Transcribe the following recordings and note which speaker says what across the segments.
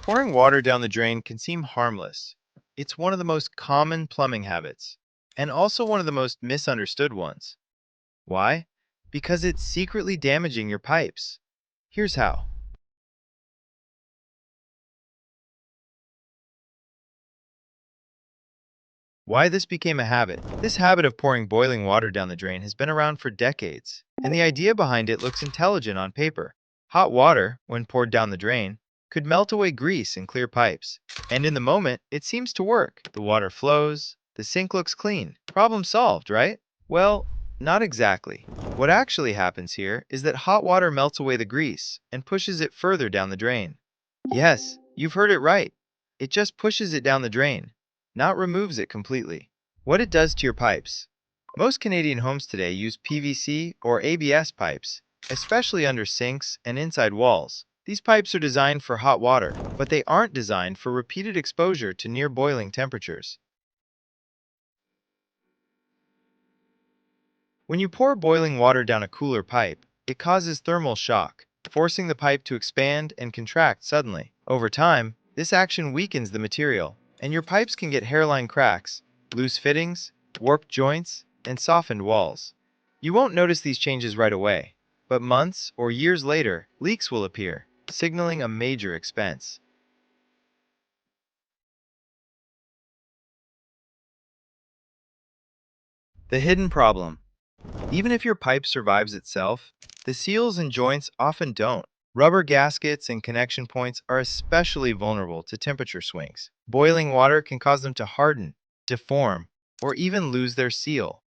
Speaker 1: Pouring water down the drain can seem harmless. It's one of the most common plumbing habits, and also one of the most misunderstood ones. Why? Because it's secretly damaging your pipes. Here's how. Why this became a habit. This habit of pouring boiling water down the drain has been around for decades, and the idea behind it looks intelligent on paper. Hot water, when poured down the drain, could melt away grease and clear pipes. And in the moment, it seems to work. The water flows, the sink looks clean. Problem solved, right? Well, not exactly. What actually happens here is that hot water melts away the grease and pushes it further down the drain. Yes, you've heard it right. It just pushes it down the drain, not removes it completely. What it does to your pipes. Most Canadian homes today use PVC or ABS pipes, especially under sinks and inside walls. These pipes are designed for hot water, but they aren't designed for repeated exposure to near boiling temperatures. When you pour boiling water down a cooler pipe, it causes thermal shock, forcing the pipe to expand and contract suddenly. Over time, this action weakens the material, and your pipes can get hairline cracks, loose fittings, warped joints, and softened walls. You won't notice these changes right away, but months or years later, leaks will appear, signaling a major expense. The hidden problem. Even if your pipe survives itself, the seals and joints often don't. Rubber gaskets and connection points are especially vulnerable to temperature swings. Boiling water can cause them to harden, deform, or even lose their seal.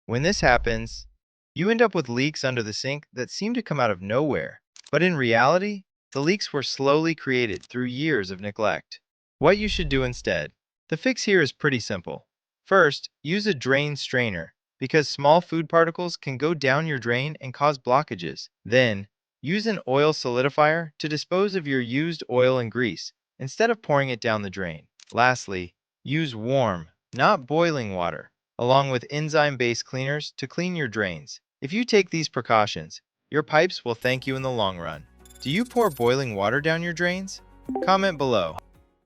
Speaker 1: When this happens, you end up with leaks under the sink that seem to come out of nowhere. But in reality, the leaks were slowly created through years of neglect. What you should do instead. The fix here is pretty simple. First, use a drain strainer, because small food particles can go down your drain and cause blockages. Then, use an oil solidifier to dispose of your used oil and grease, instead of pouring it down the drain. Lastly, use warm, not boiling water, along with enzyme-based cleaners to clean your drains. If you take these precautions, your pipes will thank you in the long run. Do you pour boiling water down your drains? Comment below.